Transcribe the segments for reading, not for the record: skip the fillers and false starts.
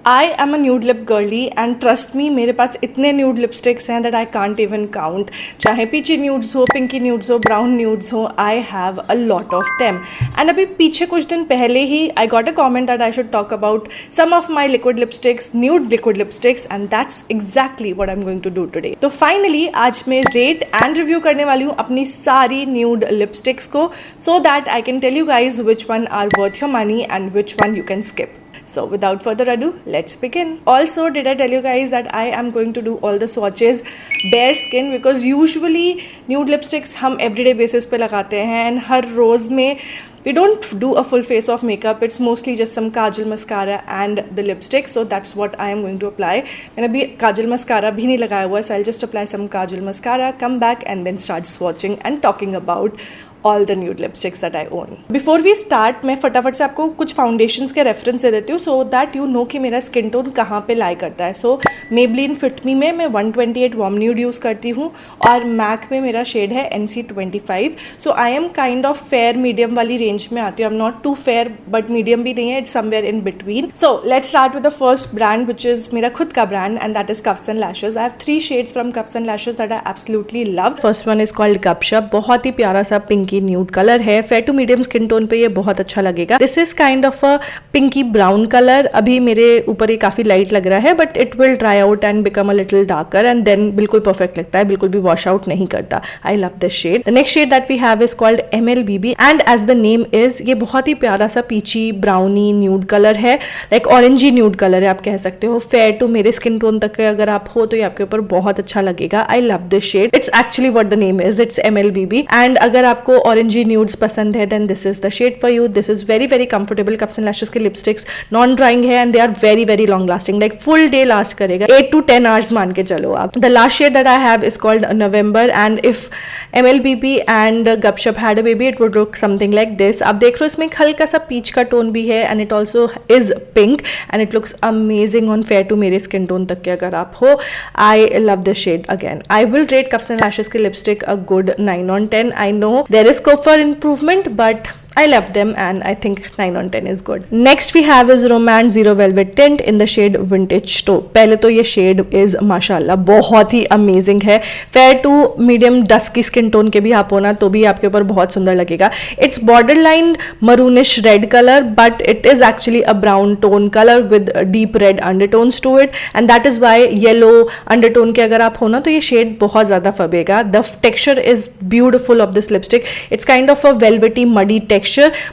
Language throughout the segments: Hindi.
I am a nude lip girly and trust me, मेरे पास इतने न्यूड लिपस्टिक्स हैं that I can't even count. चाहे पीची न्यूड्स हो, पिंकी न्यूड्स हो, ब्राउन न्यूड्स हो, I have a lot of them. And अभी पीछे कुछ दिन पहले ही I got a comment that I should talk about some of my liquid lipsticks, nude liquid lipsticks, and that's exactly what I am going to do today. तो फाइनली आज मैं रेट एंड रिव्यू करने वाली हूँ अपनी सारी न्यूड लिपस्टिक्स को, so that I can tell you guys which one are worth your money and which one you can skip. So without further ado, let's begin. Also, did I tell you guys that I am going to do all the swatches bare skin, because usually nude lipsticks हम everyday basis पे लगाते हैं and हर रोज़ में we don't do a full face of makeup. It's mostly just some kajal, mascara and the lipstick. So that's what I am going to apply. मैंने अभी काजल मस्कारा भी नहीं लगाया हुआ, so I'll just apply some kajal mascara, come back and then start swatching and talking about all the nude lipsticks that I own. Before we start, मैं फटाफट से आपको कुछ फाउंडेशंस के रेफरेंस दे देती हूँ so that you know कि मेरा स्किन टोन कहाँ पे लाई करता है. So Maybelline Fit Me में मैं 128 warm nude यूज़ करती हूँ और MAC में मेरा शेड है NC25. So I am kind of fair medium वाली रेंज में आती हूँ. I'm not too fair but medium भी नहीं है, it's somewhere in between. So let's start with the first brand which is मेरा खुद का brand and that is Cuffs and Lashes. I have 3 shades from Cuffs and Lashes that I absolutely love. First one is called Gupshup. बहुत ही प्यारा सा पिंकी न्यूड कलर है, fair to medium skin tone पे ये बहुत अच्छा लगेगा. This is kind of a pinky brown colour. अभी मेरे ऊपर ये काफी लाइट लग रहा है but it will dry out and become a little darker and then बिल्कुल परफेक्ट लगता है, बिल्कुल भी वॉश आउट नहीं करता. I love this shade. The next shade that we have is called MLBB and as the name is, ये बहुत ही प्यारा सा पीची ब्राउनी न्यूड कलर है, लाइक ऑरेंजी न्यूड कलर है आप कह सकते हो. फेयर टू मेरे स्किन टोन तक अगर आप हो तो ये आपके ऊपर बहुत अच्छा लगेगा. I love this shade. It's actually what the name is, it's MLBB. And अगर आपको ऑरेंजी न्यूड्स पसंद है then this is the shade for you. This is very very comfortable. Cuffs and Lashes के लिपस्टिक्स नॉन ड्राइंग है and they are very very long lasting, like full day last करेगा, 8 to 10 आवर्स मान के चलो आप. The last shade that I have is called November and if MLBB and Gupshup had a baby it would look something like this. आप देख रहे हो इसमें एक हल्का सा पीच का टोन भी है and it also is pink and it looks amazing on fair to मेरे स्किन टोन तक के अगर आप हो. I love this shade. Again I will rate Cuffs and Lashes के lipstick a good 9 on 10. I know there is scope for improvement but I love them and I think 9 on 10 is good. Next we have is Romance Zero Velvet Tint in the shade Vintage Taupe. पहले तो ये शेड इज माशाल्लाह बहुत ही अमेजिंग है. Fair to medium dusky skin tone के भी आप हो ना तो भी आपके ऊपर बहुत सुंदर लगेगा. It's border line maroonish red colour but it is actually a brown tone colour with deep red undertones to it and that is why yellow undertone के अगर आप हो ना तो ये शेड बहुत ज़्यादा फबेगा. The texture is beautiful of this lipstick. It's kind of a velvety muddy texture.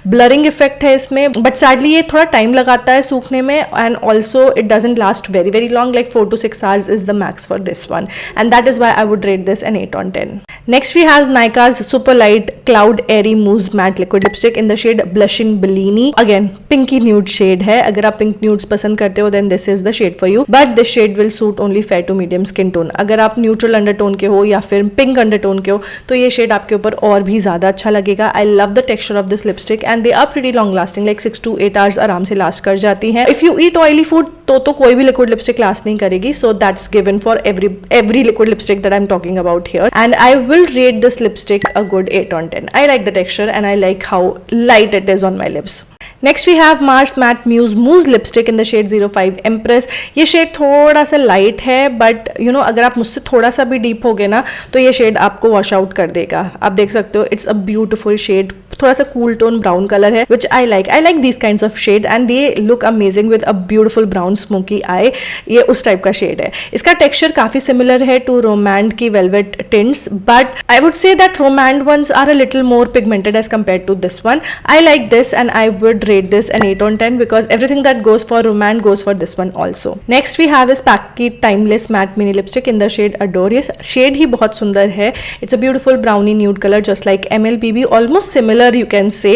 Blurring effect है इसमें बट सैडली ये थोड़ा टाइम लगाता है सूखने में and also it doesn't last very very long, like 4 to 6 hours is the max for this one and that is why I would rate this an 8 on 10. Next we have Nykaa's Super Light Cloud Airy Mousse Matte Liquid Lipstick in the shade Blushing Bellini. Again pinky nude shade है. अगर आप pink nudes पसंद करते हो then this is the shade for you but this shade will suit only fair to medium skin tone. अगर आप neutral undertone के हो या फिर pink undertone के हो तो ये shade आपके ऊपर और भी ज़्यादा अच्छा लगेगा. I love the texture of this lipstick and they are pretty long lasting, like 6 to 8 hours आराम से लास्ट कर जाती हैं. If you eat oily food तो कोई भी liquid lipstick लास्ट नहीं करेगी. So that's given for every liquid lipstick that I'm talking about here and I will rate this lipstick a good 8 on 10. I like the texture and I like how light it is on my lips. Next we have Mars matte muse mousse lipstick in the shade 05 Empress. ये शेड थोड़ा सा लाइट है बट यू नो अगर आप मुझसे थोड़ा सा भी डीप हो गए ना तो ये शेड आपको वॉश आउट कर देगा. आप देख सकते हो इट्स अ ब्यूटिफुल शेड. थोड़ा सा कूल टोन ब्राउन कलर है which I like these kinds of shade and they look amazing with a beautiful brown smoky eye. ये उस टाइप का शेड है. इसका टेक्सचर काफी सिमिलर है टू रोमैंड की velvet tints but I would say that Romand ones are a little more pigmented as compare to this one. I like this and I would rate this an 8 on 10 because everything that goes for Romance goes for this one also. Next we have is Packy Timeless Matte Mini Lipstick in the shade Adore. Yes, shade ही बहुत सुंदर है. It's a beautiful brownie nude color just like MLBB, almost similar you can say.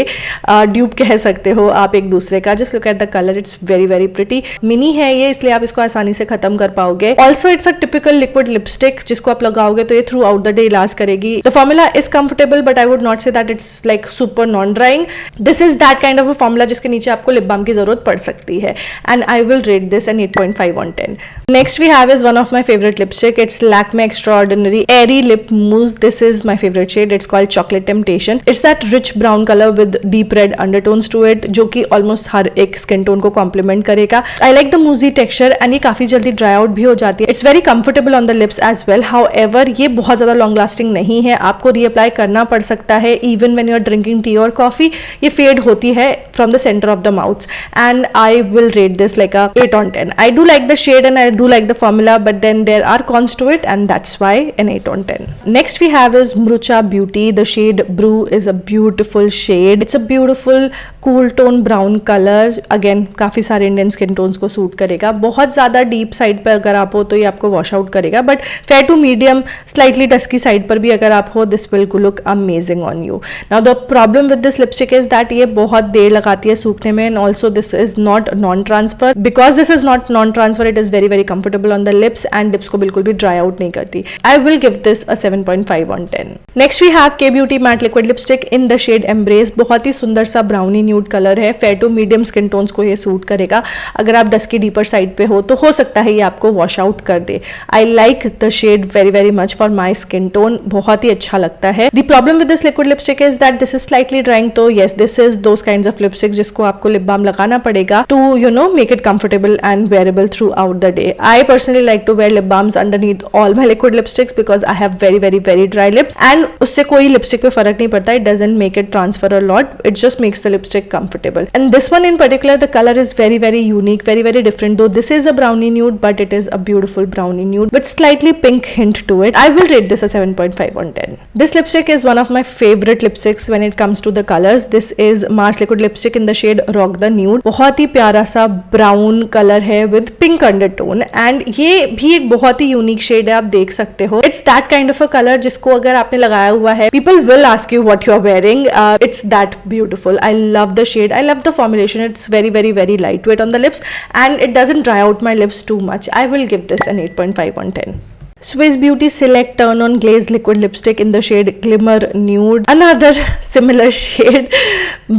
Dupe कह सकते हो आप एक दूसरे का. Just look at the color, it's very very pretty. Mini है ये इसलिए आप इसको आसानी से खत्म कर पाओगे. Also it's a typical liquid lipstick जिसको आप लगाओगे तो ये throughout the day last करेगी. The formula is comfortable but I would not say that it's like super non-drying. This is that kind of a formula जिसके नीचे आपको लिप बाम की जरूरत पड़ सकती है, and I will rate this an 8.5 on 10. Next we have is one of my favorite lipstick. It's Lakme Extraordinary Airy Lip Mousse. This is my favorite shade. It's called Chocolate Temptation. It's that rich brown color with deep red undertones to it, जो कि almost हर एक skin tone को complement करेगा. I like the moussey texture and ये काफी जल्दी dry out भी हो जाती है. It's very comfortable on the lips as well. However, ये बहुत ज़्यादा long lasting नहीं है, आपको reapply करना पड़ सकता है. Even when you are drinking tea or coffee, ये fade होती है from the center of the mouth. And I will rate this like a 8 on 10. I do like the shade and I do like the formula, but then there are cons to it, and that's why an 8 on 10. Next we have is Mrucha Beauty. The shade Brew is a beautiful shade. It's a beautiful cool tone brown color. Again, काफ़ी सारे इंडियन स्किन टोन्स को सूट करेगा. बहुत ज़्यादा डीप साइड पर अगर आप हो तो ये आपको वॉश आउट करेगा, but fair to medium slightly dusky side पर भी अगर आप हो, this will look amazing on you. Now the problem with this lipstick is that ये बहुत देर लगाती है सूखने में, and also this is not non transfer. Because this is not non transfer, it is very very comfortable on the lips and lips को बिल्कुल भी ड्राई आउट नहीं करती. आई will give this a 7.5 on 10. Next we have K beauty matte liquid lipstick in the shade Embrace. बहुत ही सुंदर सा ब्राउनी न्यूड कलर है. Fair to medium skin tones को ये सूट करेगा. अगर आप डस्की डीपर साइड पे हो तो हो सकता है ये आपको वॉश आउट कर दे. I like the shade very very much for my skin tone. बहुत ही अच्छा लगता है. The problem with this liquid lipstick is that this is slightly drying. तो yes, this is those kinds of lipstick जिसको आपको लिप बाम लगाना पड़ेगा to make it comfortable and wearable throughout the day. I personally like to wear lip balms underneath all my liquid lipsticks because I have very very very dry lips, and उससे कोई lipstick पे फर्क नहीं पड़ता. It doesn't make it transfer a lot, it just makes the lipstick comfortable. And this one in particular, the color is very very unique, very very different. Though this is a brownie nude, but it is a beautiful brownie nude with slightly pink hint to it. I will rate this a 7.5 on 10. This lipstick is one of my favorite lipsticks when it comes to the colors. This is Mars liquid lipstick in the shade Rock the Nude. बहुत ही प्यारा सा brown color है with pink undertone, and ये भी एक बहुत ही यूनिक शेड है. आप देख सकते हो, it's that kind of a colour जिसको अगर आपने लगाया हुआ है, people will ask you what you are wearing. It's that beautiful. I love the shade, I love the formulation. It's very very very light weight on the lips and it doesn't dry out my lips too much. I will give this an 8.5 on 10. Swiss Beauty Select Turn On Glaze Liquid Lipstick in the shade Glimmer Nude. Another similar shade.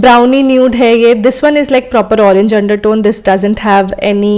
Brownie nude है ये. This one is like proper orange undertone. This doesn't have any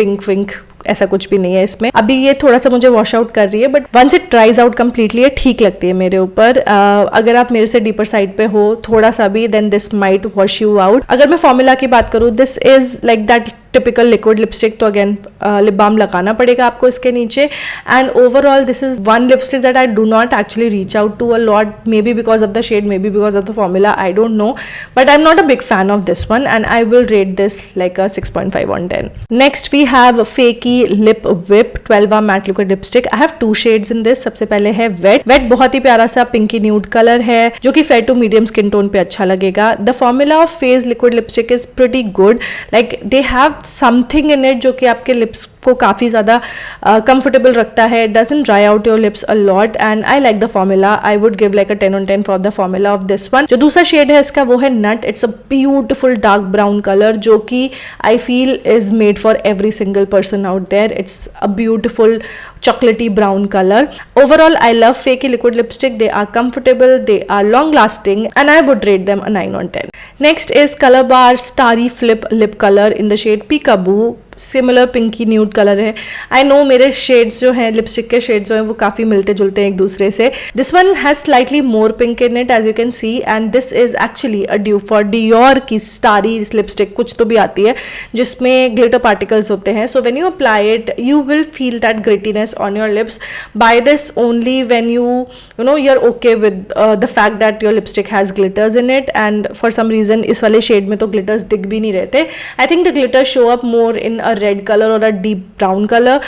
pink wink. ऐसा कुछ भी नहीं है इसमें. अभी ये थोड़ा सा मुझे वॉश आउट कर रही है, but once it dries out completely ये ठीक लगती है मेरे ऊपर. अगर आप मेरे से डीपर साइड पे हो थोड़ा सा भी, then this might wash you out. अगर मैं फॉर्मूला की बात करूँ, this is like that typical liquid lipstick. तो अगेन लिप बाम लगाना पड़ेगा आपको इसके नीचे. And overall this is one lipstick that I do not actually reach out to a lot, maybe because of the shade, maybe because of the formula, I don't know, but I am not a big fan of this one and I will rate this like a 6.5 on 10. Next we have Faces lip whip 12 hour matte liquid lipstick. I have two shades in this. सबसे पहले है वेट. वेट बहुत ही प्यारा सा पिंकी न्यूड कलर है जो कि fair to medium skin tone पे अच्छा लगेगा. The formula of Faces liquid lipstick is pretty good. Like they have something in it जो कि आपके लिप्स को काफ़ी ज़्यादा कंफर्टेबल रखता है. It doesn't dry out your lips a lot and I like the formula. I would give like a 10 on 10 for the formula of this one. जो दूसरा शेड है इसका वो है Nut. It's a beautiful dark brown colour जो कि I feel is made for every single person out there. It's a beautiful chocolatey brown color. Overall, I love Fakey liquid lipstick. They are comfortable, they are long lasting, and I would rate them a 9 on 10. Next is Color Bar Starry Flip Lip Color in the shade Peekaboo. Similar pinky nude colour है. आई नो मेरे शेड्स जो हैं, लिपस्टिक के शेड्स जो हैं वो काफ़ी मिलते जुलते हैं एक दूसरे से. This one has slightly more pink in it as you can see, and this is actually a dupe for Dior की स्टारी लिपस्टिक. कुछ तो भी आती है जिसमें ग्लिटर पार्टिकल्स होते हैं. So when you apply it you will feel that grittiness on your lips. Buy this only when you know you are okay with the fact that your lipstick has glitters in it, and for some reason इस वाले शेड में तो ग्लिटर्स दिख भी नहीं रहते. I think the glitter show up more in a red colour और a deep brown colour.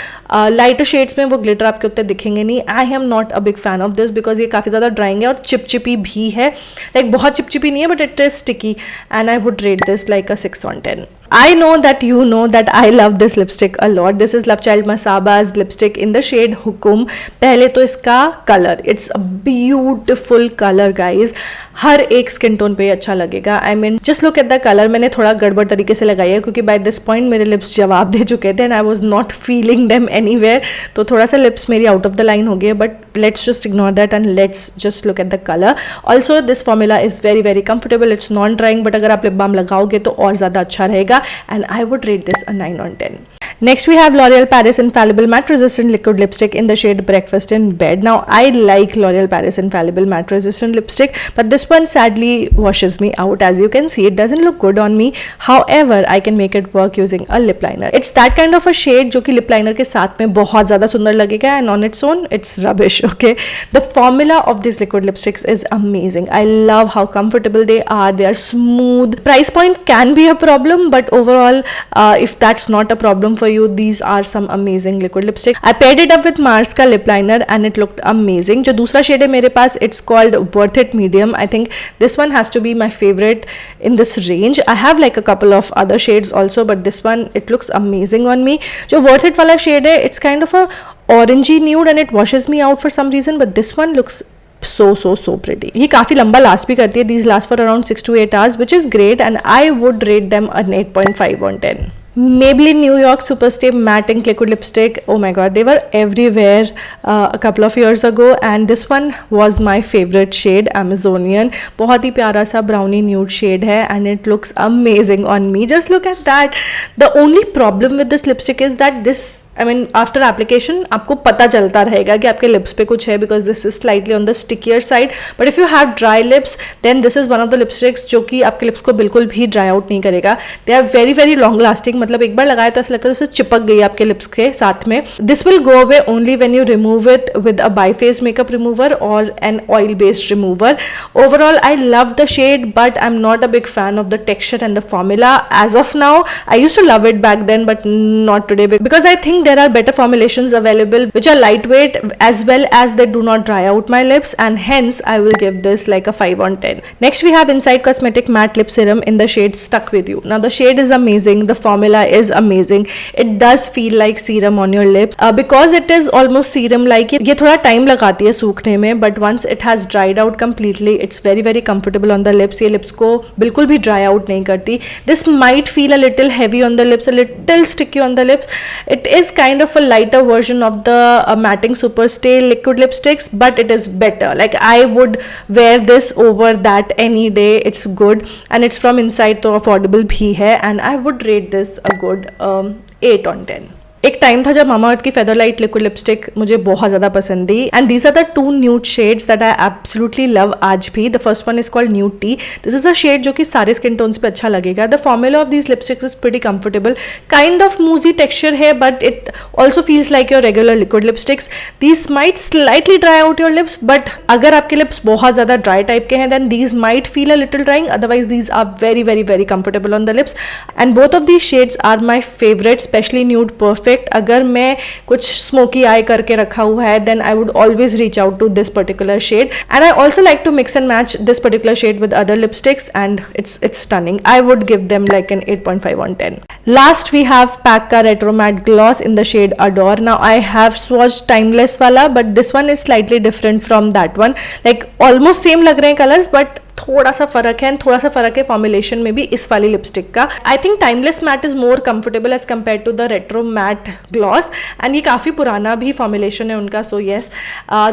Lighter shades में वो ग्लिटर आपके उत्ते दिखेंगे नहीं. I am not a big fan of this because ये काफ़ी ज़्यादा ड्राइंग है और चिपचिपी भी है. लाइक बहुत चिपचिपी नहीं है but it is sticky, and I would rate this like a 6 on 10. I know that you know that I love this lipstick a lot. This is Love Child Masaba's lipstick in the shade Hukum. पहले तो इसका colour, it's a beautiful colour guys, हर एक स्किन टोन पे अच्छा लगेगा. I mean just look at the colour. मैंने थोड़ा गड़बड़ तरीके से लगाई है क्योंकि बाय दिस पॉइंट मेरे लिप्स जवाब दे चुके थे and I was not feeling them anywhere. तो थोड़ा सा लिप्स मेरी आउट ऑफ द लाइन हो गई, but let's just ignore that and let's just look at the colour. Also this formula is very very comfortable. It's non drawing, but अगर आप लिप बाम लगाओगे तो और ज़्यादा अच्छा रहेगा and I would rate this a 9 on 10. Next we have L'Oreal Paris Infallible Matte Resistant Liquid Lipstick in the shade Breakfast in Bed. Now I like L'Oreal Paris Infallible Matte Resistant Lipstick, but this one sadly washes me out. As you can see, it doesn't look good on me. However, I can make it work using a lip liner. It's that kind of a shade जो कि lip liner के साथ में बहुत ज़्यादा सुंदर लगेगा and on its own it's rubbish. Okay, the formula of these liquid lipsticks is amazing. I love how comfortable they are. They are smooth. Price point can be a problem, but overall, if that's not a problem for you, these are some amazing liquid lipstick. I paired it up with Mars का lip liner and it looked amazing. जो दूसरा shade है मेरे पास, it's called Worth It Medium. I think this one has to be my favorite in this range. I have like a couple of other shades also, but this one it looks amazing on me. जो Worth It वाला shade है, it's kind of a orangey nude and it washes me out for some reason, but this one looks so pretty. ये काफ़ी लंबा लास्ट भी करती है. These last for around 6 to 8 hours, which is great, and I would rate them an 8.5 on 10. Maybelline New York Superstay Matte Ink Liquid Lipstick. Oh my god, they were everywhere a couple of years ago and this one was my favorite shade, Amazonian. बहुत ही प्यारा सा brownie nude shade है and it looks amazing on me. Just look at that. The only problem with this lipstick is that this, I mean after application आपको पता चलता रहेगा कि आपके lips पे कुछ है because this is slightly on the stickier side. But if you have dry lips, then this is one of the lipsticks जो कि आपके lips को बिल्कुल भी dry out नहीं करेगा. They are very very long lasting. मतलब एक बार लगाया तो ऐसा लगता है जैसे चिपक गई आपके लिप्स के साथ में. This will go away only when you remove it with a biphase makeup remover और an oil based remover. Overall I love the shade but I am not a big fan of the texture and the formula as of now. I used to love it back then but not today because I think there are better formulations available which are lightweight as well as they do not dry out my lips and hence I will give this like a 5 on 10. Next we have Inside Cosmetic Matte Lip Serum in the shade Stuck With You. Now the shade is amazing, the formula is amazing. It does feel like serum on your lips because it is almost serum like. ये थोड़ा time लगाती है सूखने में but once it has dried out completely it's very very comfortable on the lips. ये lips को बिल्कुल भी dry out नहीं करती. This might feel a little heavy on the lips, a little sticky on the lips. It is kind of a lighter version of the matting Superstay liquid lipsticks but it is better. Like I would wear this over that any day. It's good and it's from Inside तो affordable भी है and I would rate this a good 8 on 10. एक टाइम था जब मामा अर्थ की फेदरलाइट लिक्विड लिपस्टिक मुझे बहुत ज़्यादा पसंद थी and these are the 2 nude shades that I absolutely love आज भी. The first one is called nude T. This is a shade जो कि सारे स्किन टोन्स पे अच्छा लगेगा. The formula of these lipsticks is pretty comfortable. Kind of moussey texture है but it also feels like your regular liquid lipsticks. These might slightly dry out your lips but अगर आपके लिप्स बहुत ज़्यादा ड्राई टाइप के हैं then these might feel a little drying. Otherwise these are very very very comfortable on the lips and both of these shades are my favourite. Specially nude perfect. अगर मैं कुछ स्मोकी आई करके रखा हुआ है then I would always reach out to this particular shade and I also like to mix and match this particular shade with other lipsticks and it's stunning. I would give them like an 8.5 on 10. Last we have PAC का Retro Matte Gloss in the shade Adore. Now I have swatched Timeless वाला but this one is slightly different from that one. Like almost same लग रहे हैं colors but थोड़ा सा फर्क है थोड़ा सा फर्क है फॉर्मुलेशन में भी इस वाली लिपस्टिक का. I think timeless matte is more comfortable as compare to the retro matte gloss and ये काफ़ी पुराना भी फॉर्मुलेशन है उनका. So yes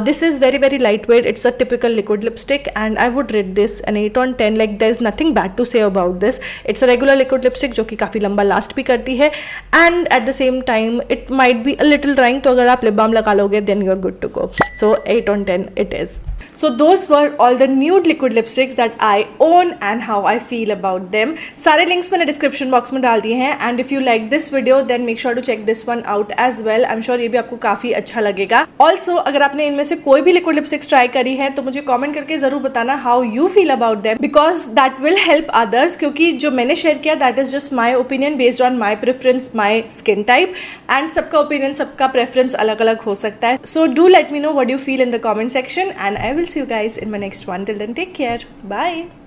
this is very very light weight. It's a typical liquid lipstick and I would rate this an 8 on 10. Like there is nothing bad to say about this. It's a regular liquid lipstick जो कि काफ़ी लंबा लास्ट भी करती है and at the same time it might be a little drying. तो अगर आप लिप बाम लगा लोगे then you are good to go. So 8 on 10 it is. So those were all the nude liquid lipsticks that I own and how I feel about them. सारे links मैंने description box में डाल दिए हैं and if you like this video then make sure to check this one out as well. I'm sure ये भी आपको काफ़ी अच्छा लगेगा. Also अगर आपने इनमें से कोई भी liquid lipsticks try करी है तो मुझे comment करके ज़रूर बताना how you feel about them because that will help others. क्योंकि जो मैंने share किया that is just my opinion based on my preference, my skin type and सबका opinion, सबका preference अलग अलग हो सकता है. So do let me know what you feel in the comment section and I will see you guys in my next one. Till then take care. Bye.